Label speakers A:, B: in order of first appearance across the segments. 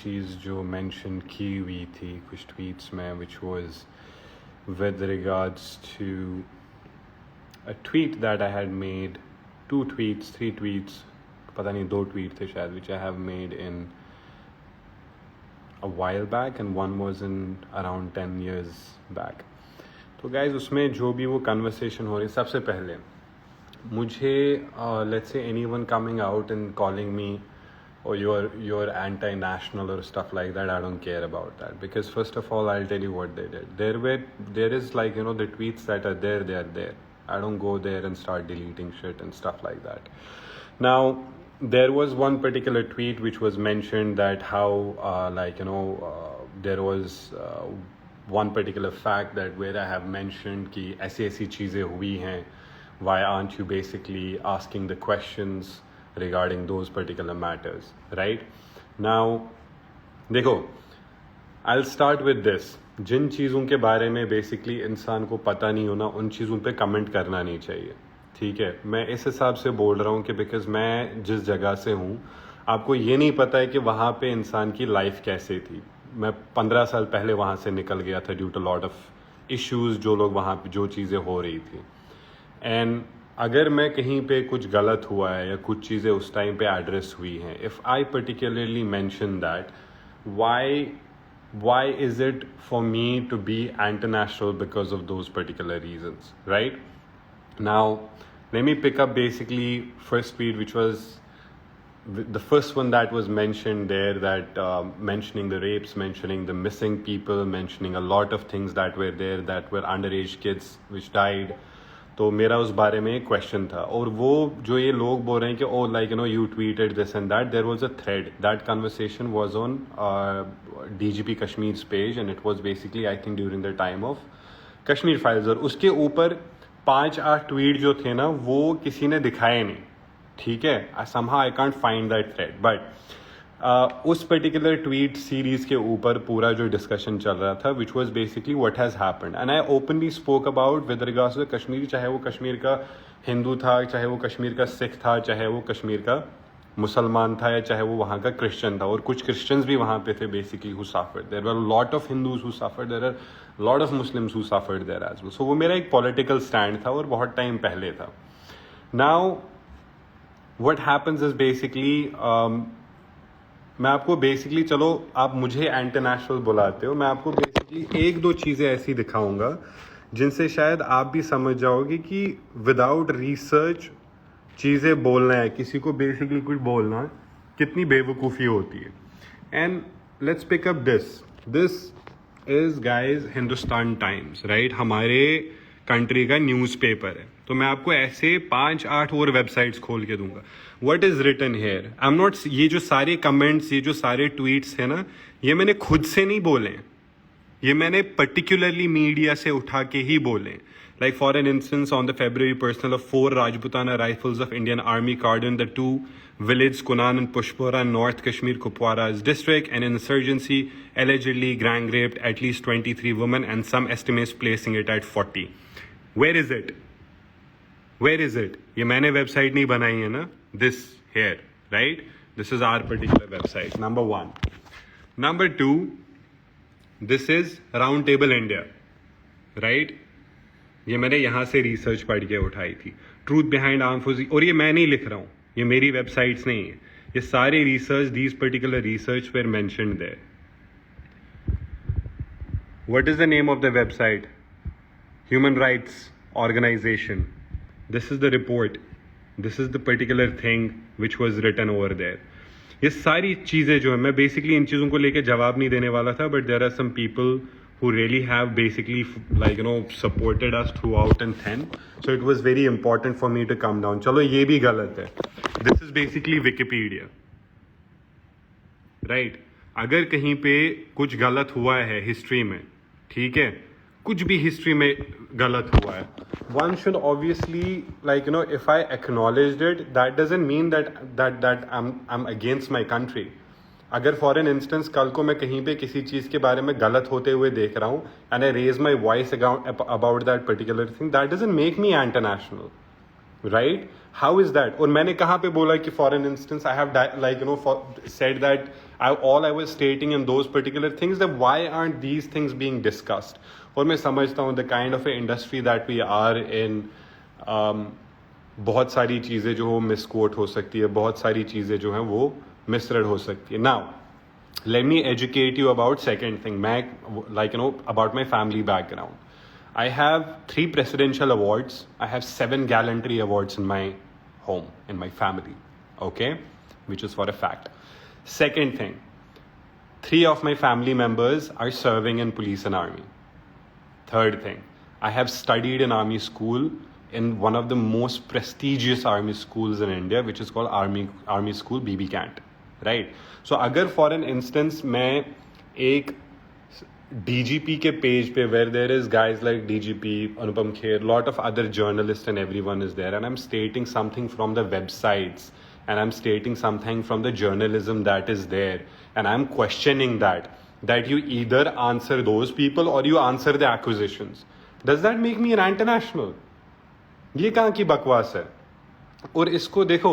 A: चीज़ जो मेंशन की हुई थी कुछ ट्वीट्स में, which was with regards to a tweet that I had made, 2 tweets, 3 tweets, पता नहीं 2 tweet थे शायद, which I have made in a while back and one was in around 10 years back. तो guys उसमें जो भी वो conversation हो रही, सबसे पहले मुझे let's say anyone coming out and calling me or you're anti-national or stuff like that, I don't care about that, because first of all I'll tell you what they did. There is like, you know, the tweets that are there, they are there. I don't go there and start deleting shit and stuff like that. Now there was one particular tweet which was mentioned that how like, you know, there was one particular fact that where I have mentioned कि ऐसी चीज़ें हुई हैं, why aren't you basically asking the questions regarding those particular matters, right? Now देखो, I'll start with this. जिन चीज़ों के बारे में बेसिकली इंसान को पता नहीं होना, उन चीज़ों पे कमेंट करना नहीं चाहिए, ठीक है? मैं इस हिसाब से बोल रहा हूँ कि बिकॉज मैं जिस जगह से हूँ, आपको ये नहीं पता है कि वहाँ पे इंसान की लाइफ कैसे थी. मैं 15 साल पहले वहाँ से निकल गया था due to lot of issues, जो लोग वहाँ पे जो चीज़ें हो रही थी. एंड अगर मैं कहीं पे कुछ गलत हुआ है या कुछ चीज़ें उस टाइम पे एड्रेस हुई हैं, if I particularly mention that, why is it for me to be anti-national because of those particular reasons, right? Now let me pick up basically first tweet, which was the first one that was mentioned there, that mentioning the rapes, mentioning the missing people, mentioning a lot of things that were there that were underage kids which died. तो मेरा उस बारे में एक question था, और वो जो ये लोग बोल रहे हैं कि oh like you know you tweeted this and that, there was a thread. That conversation was on DGP Kashmir page and it was basically I think during the time of Kashmir files. और उसके ऊपर 5-8 ट्वीट जो थे ना, वो किसी ने दिखाए नहीं, ठीक है? Somehow I can't find that thread, but उस पर्टिकुलर ट्वीट सीरीज के ऊपर पूरा जो डिस्कशन चल रहा था, which was basically what has happened, and I openly spoke about with regards to Kashmir. चाहे वो कश्मीर का हिंदू था, चाहे वो कश्मीर का सिख था, चाहे वो कश्मीर का मुसलमान था, या चाहे वो वहाँ का क्रिश्चियन था. और कुछ क्रिश्चियंस भी वहाँ पे थे basically who suffered. There were lot of Hindus who suffered, there are lot of Muslims who suffered there as well. So वो मेरा एक पॉलिटिकल स्टैंड था और बहुत टाइम पहले था. Now what happens is basically, मैं आपको बेसिकली, चलो आप मुझे इंटरनेशनल बुलाते हो, मैं आपको बेसिकली 1-2 चीज़ें ऐसी दिखाऊंगा जिनसे शायद आप भी समझ जाओगे कि विदाउट रिसर्च चीज़ें बोलना है, किसी को बेसिकली कुछ बोलना है, कितनी बेवकूफ़ी होती है. And let's pick up this is guys Hindustan Times, right? हमारे कंट्री का न्यूज़पेपर है. तो मैं आपको ऐसे 5-8 और वेबसाइट्स खोल के दूंगा. What is written here, I am not, ये जो सारे कमेंट्स, ये जो सारे ट्वीट्स है ना, ये मैंने खुद से नहीं बोले, ये मैंने पर्टिकुलरली मीडिया से उठा के ही बोले. Like for an instance, on the February personal of 4 Rajputana Rifles of Indian Army cordoned the 2 villages Kunan and Pushpora, North Kashmir, Kupwara's district, and insurgency allegedly gang raped at least 23 women and some estimates placing it at 40. Where is it? Where is it? ये मैंने website नहीं बनाई है ना, this here, right? This is our particular website, number 1. Number 2, this is Round Table India, right? ये मैंने यहाँ से रिसर्च पढ़ के उठाई थी. ट्रूथ बिहाइंड आर्म फोर्सेस, और ये मैं नहीं लिख रहा हूँ, ये मेरी वेबसाइट्स नहीं है, ये सारे research, these particular research were mentioned there. What is the name of the website? Human Rights Organization. This is the report. This is the particular thing which was written over there. ये सारी चीज़ें जो है, मैं basically इन चीज़ों को लेके जवाब नहीं देने वाला था, but there are some people who really have basically like you know supported us throughout and then, so it was very important for me to come down. चलो ये भी गलत है. This is basically Wikipedia, right? अगर कहीं पे कुछ गलत हुआ है हिस्ट्री में, ठीक है, कुछ भी हिस्ट्री में गलत हुआ है, one should obviously like you know if I acknowledged it, that doesn't mean that I'm against my country. अगर फॉर एन इंस्टेंस कल को मैं कहीं पे किसी चीज़ के बारे में गलत होते हुए देख रहा हूँ and I raise my voice about that particular thing, that doesn't make me international, right? How is that? और मैंने कहाँ पे बोला कि for an instance I have like you know said that all I was stating in those particular things, that why aren't these things being discussed? और मैं समझता हूँ the kind of industry that we are in, बहुत सारी चीज़ें जो misquote हो सकती है, बहुत सारी चीज़ें जो हैं वो मिसरेड हो सकती है. Now, let me educate you about second thing. मैं like about my family background. I have 3 presidential awards. I have 7 gallantry awards in my home, in my family. Okay, which is for a fact. Second thing, 3 of my family members are serving in police and army. Third thing, I have studied in army school in one of the most prestigious army schools in India, which is called army school BB Cant, right? So अगर for an instance मैं एक DGP के page पे, where there is guys like DGP, Anupam Kher, lot of other journalists and everyone is there, and I'm stating something from the websites, and I'm stating something from the journalism that is there, and I'm questioning that you either answer those people or you answer the accusations. Does that make me an anti-national? ये कहाँ की बकवास है? और इसको देखो,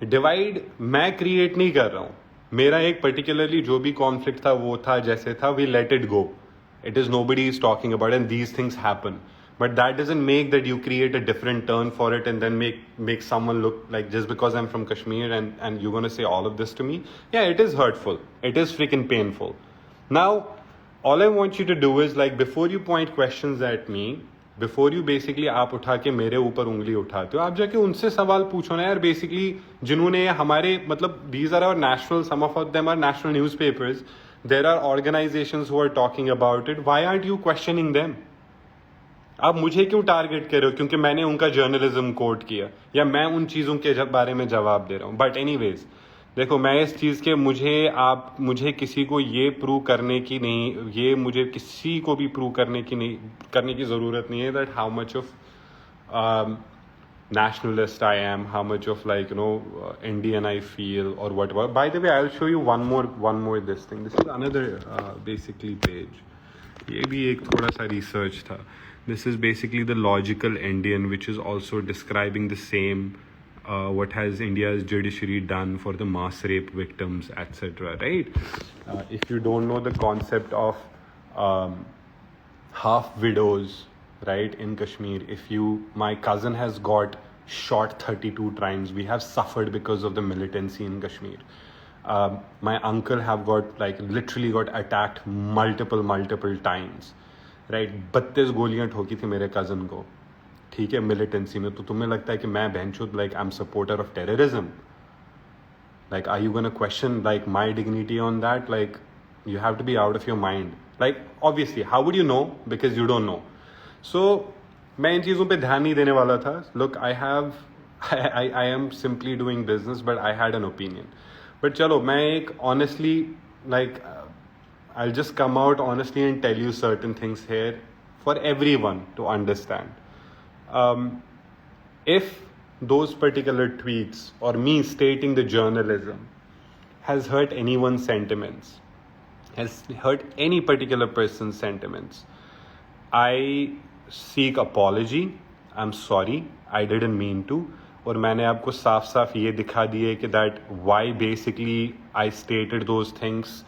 A: divide मैं create नहीं कर रहा हूँ. मेरा एक पर्टिकुलरली जो भी कॉन्फ्लिक्ट था वो था जैसे था, we let it go. It is nobody is talking about it, and these things happen. But that doesn't make that you create a different turn for it and then make someone look like, just because I'm from Kashmir and you're going to say all of this to me. Yeah, it is hurtful. It is freaking painful. Now, all I want you to do is, like, before you point questions at me, before you basically आप उठा के मेरे ऊपर उंगली उठाते हो, आप जाके उनसे सवाल पूछो ना यार. बेसिकली जिन्होंने हमारे मतलब these are our national, some of them are national newspapers. There are organizations who are talking about it. Why aren't you questioning them? आप मुझे क्यों टारगेट कर रहे हो क्योंकि मैंने उनका जर्नलिज्म कोट किया या मैं उन चीज़ों के बारे में जवाब दे रहा हूँ? बट एनीवेज, देखो, मैं इस चीज़ के मुझे किसी को ये प्रूव करने की नहीं, ये मुझे किसी को भी प्रूव करने की ज़रूरत नहीं है that how much of nationalist I am, how much of Indian I feel or whatever. By the way, I'll show you one more this thing. This is another basically page. ये भी एक थोड़ा सा research था. This is basically the Logical Indian, which is also describing the same what has India's judiciary done for the mass rape victims, etc. Right? If you don't know the concept of half widows, right, in Kashmir, my cousin has got shot 32 times. We have suffered because of the militancy in Kashmir. My uncle have got literally got attacked multiple times, right? 32 गोलियां ठोकी थी मेरे cousin को, ठीक है, militancy में. तो तुम्हें लगता है कि मैं बहनचोद I'm supporter of terrorism? Are you gonna question my dignity on that? You have to be out of your mind. Obviously, how would you know? Because you don't know. So, मैं इन चीज़ों पे ध्यान नहीं देने वाला था. Look, I am simply doing business, but I had an opinion. But चलो, मैं एक honestly, I'll just come out honestly and tell you certain things here for everyone to understand. If those particular tweets or me stating the journalism has hurt anyone's sentiments, has hurt any particular person's sentiments, I seek apology. I'm sorry, I didn't mean to. और मैंने आपको साफ साफ ये दिखा दिए कि that why basically I stated those things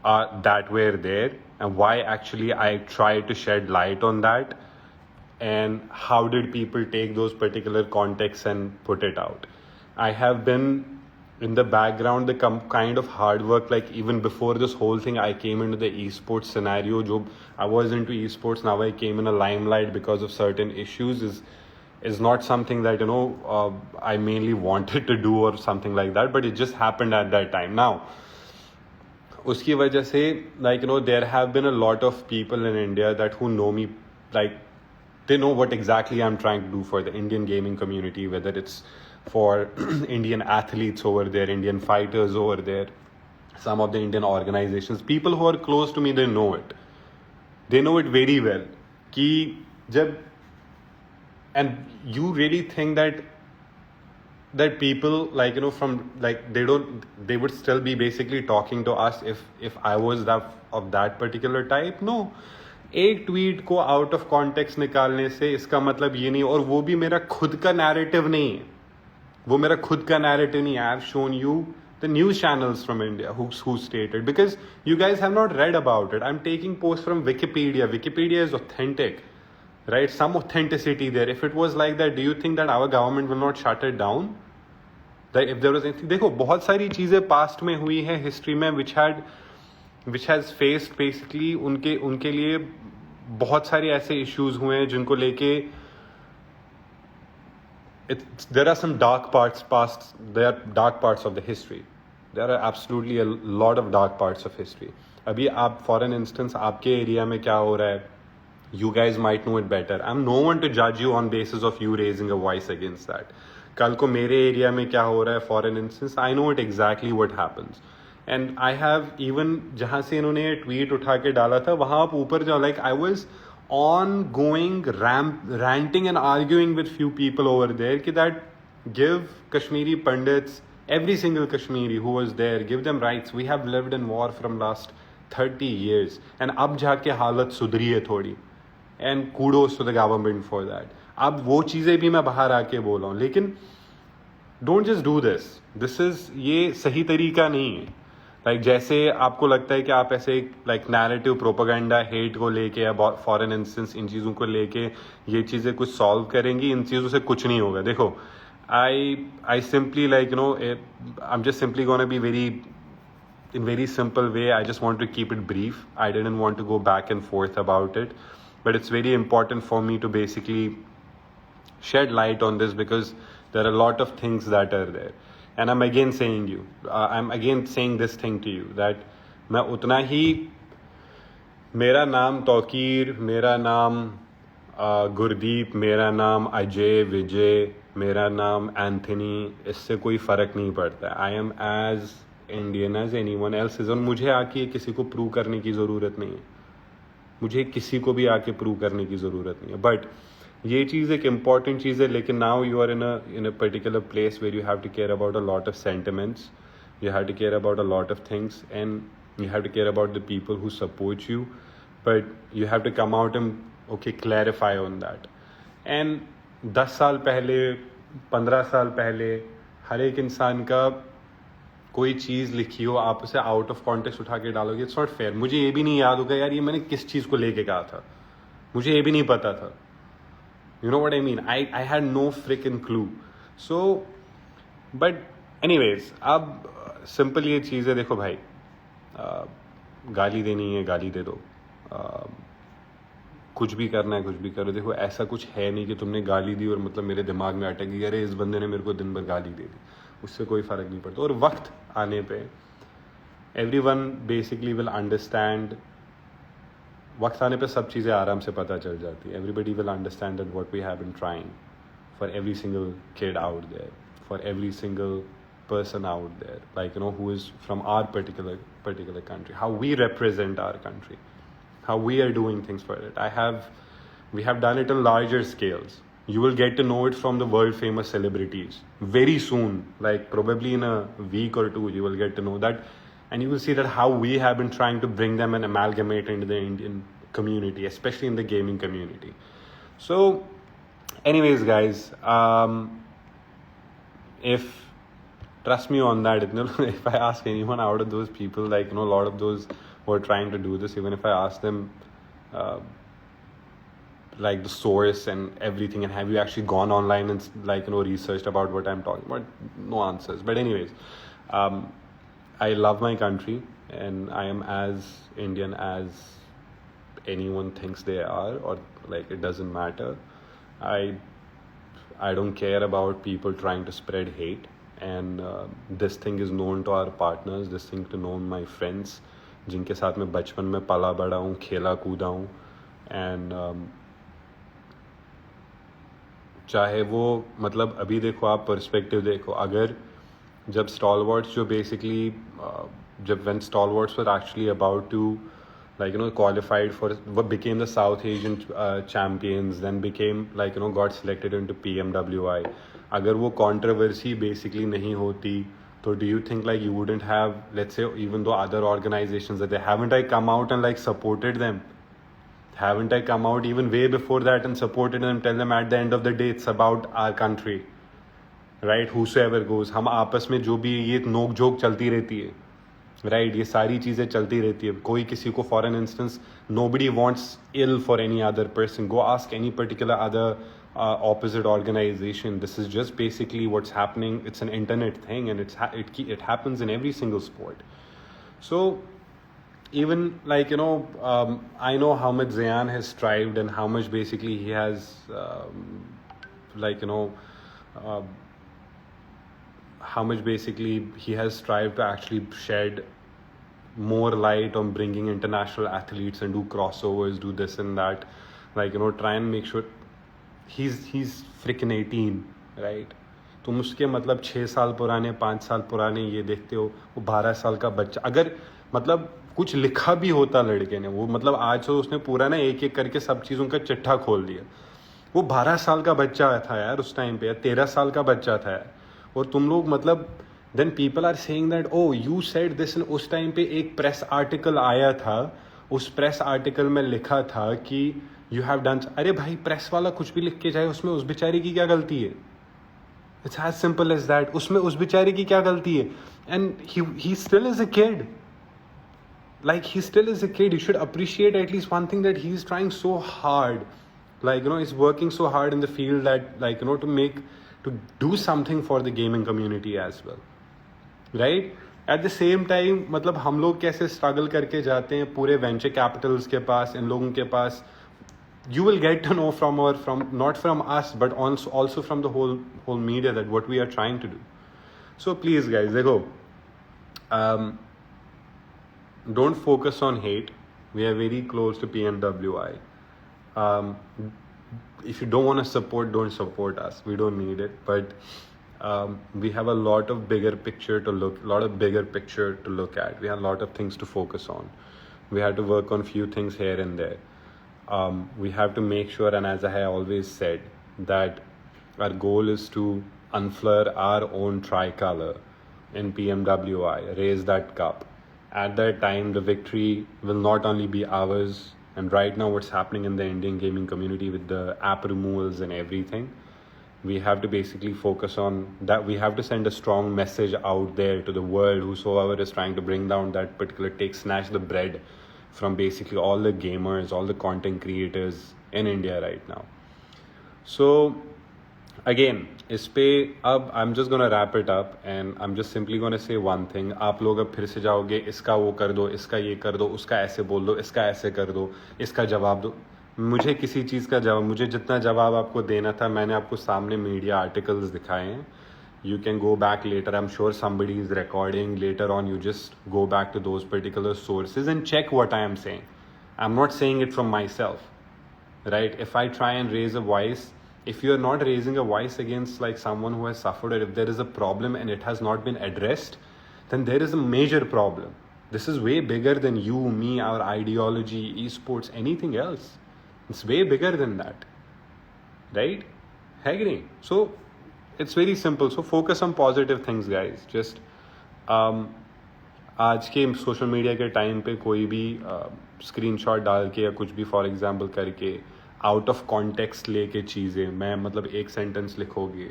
A: that were there, and why actually I tried to shed light on that, and how did people take those particular contexts and put it out. I have been in the background, the kind of hard work, even before this whole thing, I came into the esports scenario. I was into esports, now I came in a limelight because of certain issues, is not something that I mainly wanted to do or something like that, but it just happened at that time. Now, uski wajah se, there have been a lot of people in India that who know me, they know what exactly I'm trying to do for the Indian gaming community, whether it's for Indian athletes over there, Indian fighters over there, some of the Indian organizations, people who are close to me, they know it. They know it very well. And you really think that people from they would still be basically talking to us if I was of that particular type? No. एक tweet को out of context निकालने से इसका मतलब ये नहीं, और वो भी मेरा खुद का नैरेटिव नहीं है, वो मेरा खुद का नैरेटिव नहीं है. I have shown you the news channels from India who stated, because you guys have not read about it. I'm taking posts from Wikipedia. Wikipedia is authentic, right? Some authenticity there. If it was like that, do you think that our government will not shut it down? That if there was anything, देखो बहुत सारी चीजें past में हुई है history में which has faced basically उनके लिए बहुत सारे ऐसे issues हुए हैं जिनको लेके there are some dark parts there are dark parts of the history. There are absolutely a lot of dark parts of history. अभी आप for an instance आपके एरिया में क्या हो रहा है, you guys might know it better. I'm no one to judge you on basis of you raising a voice against that. कल को मेरे एरिया में क्या हो रहा है, for an instance, I know it exactly what happens. And I have even जहाँ से इन्होंने ट्वीट उठा के डाला था वहाँ आप ऊपर जाओ, like I was ongoing ranting and arguing with few people over there कि that give Kashmiri Pandits, every single Kashmiri who was there, give them rights. We have lived in war from last 30 years and अब जाके हालत सुधरी है थोड़ी, and kudos to the government for that. अब वो चीज़ें भी मैं बाहर आके बोल रहा हूँ, लेकिन don't just do this is ये सही तरीका नहीं है. लाइक जैसे आपको लगता है कि आप ऐसे लाइक नैरेटिव प्रोपेगेंडा हेट को लेके या फॉरेन इंस्टेंस इन चीज़ों को लेके ये चीज़ें कुछ सॉल्व करेंगी, इन चीज़ों से कुछ नहीं होगा. देखो I simply like you no I am just simply gonna be very in very simple way. I just want to keep it brief. I didn't want to go back and forth about it, but it's very important for me to basically shed light on this because there are a lot of things that are there. And I'm again saying this thing to you that मैं उतना ही मेरा नाम तौकीर, मेरा नाम गुरदीप, मेरा नाम अजय, विजय, मेरा नाम एंथनी, इससे कोई फ़र्क नहीं पड़ता. I am as Indian as anyone else is. और मुझे आके किसी को प्रूव करने की ज़रूरत नहीं है, मुझे किसी को भी आके प्रूव करने की ज़रूरत नहीं है. बट ये चीज़ एक इम्पॉर्टेंट चीज़ है. लेकिन now you are in a particular place where you have to care about a lot of sentiments, you have to care about a lot of things, and you have to care about the people who support you, but you have to come out and clarify on that. And 10 साल पहले, 15 साल पहले हर एक इंसान का कोई चीज़ लिखी हो, आप उसे आउट ऑफ कॉन्टेक्स्ट उठा के डालोगे, इट्स नॉट फेयर. मुझे ये भी नहीं याद होगा यार ये मैंने किस चीज़ को लेके कहा था, मुझे ये भी नहीं पता था. You know what I mean? I had no freaking clue. So, but anyways, अब सिंपल ये चीज़ है. देखो भाई, गाली देनी है गाली दे दो, कुछ भी करना है कुछ भी करो. देखो ऐसा कुछ है नहीं कि तुमने गाली दी और मतलब मेरे दिमाग में अटक गई अरे इस बंदे ने मेरे को दिन भर गाली दे दी, उससे कोई फ़र्क नहीं पड़ता. और वक्त आने पे एवरीवन बेसिकली विल अंडरस्टैंड. वक्त आने पे सब चीज़ें आराम से पता चल जाती है. Everybody will understand that what we have been trying for every single kid out there, for every single person out there, like you know, who is from our particular country, how we represent our country, how we are doing things for it. We have done it on larger scales. You will get to know it from the world famous celebrities very soon, like probably in a week or two you will get to know that, and you will see that how we have been trying to bring them and amalgamate into the Indian community, especially in the gaming community. So anyways guys, if trust me on that, if I ask anyone out of those people, like you know, a lot of those who are trying to do this, even if I ask them like the source and everything, and have you actually gone online and like you know researched about what I'm talking about, no answers. But anyways, I love my country and I am as Indian as anyone thinks they are, or like it doesn't matter. I don't care about people trying to spread hate. And this thing is known to our partners, this thing to known my friends जिनके साथ मैं बचपन में पला बड़ा हूँ, खेला कूदा हूँ. एंड चाहे वो मतलब अभी देखो आप पर्सपेक्टिव देखो, अगर जब स्टॉलवर्ट्स जो बेसिकली जब when Stalwarts were actually about to like you know qualified for what became the South Asian champions, then became like you know got selected into PMWI. अगर वो controversy basically नहीं होती तो do you think like you wouldn't have, let's say even though other organizations that they haven't I come out and like supported them, haven't I come out even way before that and supported them, tell them at the end of the day it's about our country, right, whosoever goes, हम आपस में जो भी ये नोक झोंक चलती रहती है, राइट, ये सारी चीज़ें चलती रहती है. कोई किसी को, for an instance, nobody wants ill for any other person. Go ask any particular other opposite organization. This is just basically what's happening. It's an internet thing, and it happens in every single sport. So even like, you know, I know how much ZEYAAN has strived and how much basically he has like, you know, how much basically he has strived to actually shed more light on bringing international athletes and do crossovers, do this and that, like, you know, try and make sure he's freaking 18, right? तुम उसके मतलब 6 साल पुराने, 5 साल पुराने ये देखते हो, वो 12 साल का बच्चा, अगर मतलब कुछ लिखा भी होता लड़के ने, वो मतलब आज तो उसने पूरा ना एक एक करके सब चीज़ों का चिट्ठा खोल दिया. वो 12 साल का बच्चा था यार उस टाइम पे, 13 साल का बच्चा था यार. और तुम लोग मतलब then people are saying that oh you said this. उस टाइम पे एक प्रेस आर्टिकल आया था, उस प्रेस आर्टिकल में लिखा था कि यू हैव डन. अरे भाई, प्रेस वाला कुछ भी लिख के जाए, उसमें उस बेचारे की क्या गलती है? It's as simple as that. उसमें उस बेचारे की क्या गलती है? And he still is a kid. Like, he still is a kid. You should appreciate at least one thing, that he's trying so hard. Like, you know, he's working so hard in the field that, like, you know, to do something for the gaming community as well. Right? At the same time, मतलब हम लोग कैसे struggle करके जाते हैं पूरे venture capitals के पास, इन लोगों के पास. You will get to know from not from us, but also from the whole media, that what we are trying to do. So please guys, देखो, don't focus on hate. We are very close to PMWI. If you don't want to support, don't support us. We don't need it. But we have a lot of bigger picture to look at. We have a lot of things to focus on. We have to work on few things here and there. We have to make sure, and as I have always said, that our goal is to unfurl our own tricolor in PMWI, raise that cup. At that time, the victory will not only be ours, and right now what's happening in the Indian gaming community with the app removals and everything, we have to basically focus on that. We have to send a strong message out there to the world, whosoever is trying to bring down that particular, snatch the bread from basically all the gamers, all the content creators in India right now. So again, इस पे अब I'm just gonna wrap it up, and I'm just simply gonna say one thing. आप लोग अब फिर से जाओगे, इसका वो कर दो, इसका ये कर दो, उसका ऐसे बोल दो, इसका ऐसे कर दो, इसका जवाब दो. मुझे किसी चीज़ का जवाब, मुझे जितना जवाब आपको देना था, मैंने आपको सामने मीडिया आर्टिकल्स दिखाए हैं. You can go back later. I'm sure somebody is recording. Later on, you just go back to those particular sources and check what I am saying. I'm not saying it from myself, right? If I try and raise a voice, if you're not raising a voice against like someone who has suffered, or if there is a problem and it has not been addressed, then there is a major problem. This is way bigger than you, me, our ideology, esports, anything else. It's way bigger than that, right? Agree? So it's very simple. So focus on positive things, guys. Just आज के social media के time पे कोई भी screenshot डाल के या कुछ भी फॉर एग्जांपल करके आउट ऑफ कॉन्टेक्स्ट लेके चीज़ें, मैं मतलब एक सेंटेंस लिखोगे,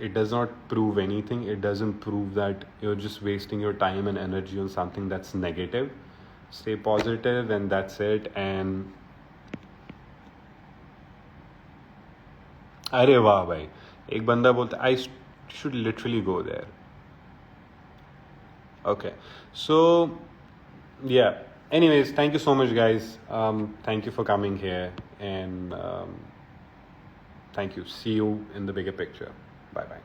A: it does not prove anything. It doesn't prove that you're just wasting your time and energy on something that's negative. Stay positive, and that's it. And अरे वाह भाई, एक बंदा बोलता I should literally go there. Okay, so yeah. Anyways, thank you so much, guys. Thank you for coming here, and thank you. See you in the bigger picture. Bye bye.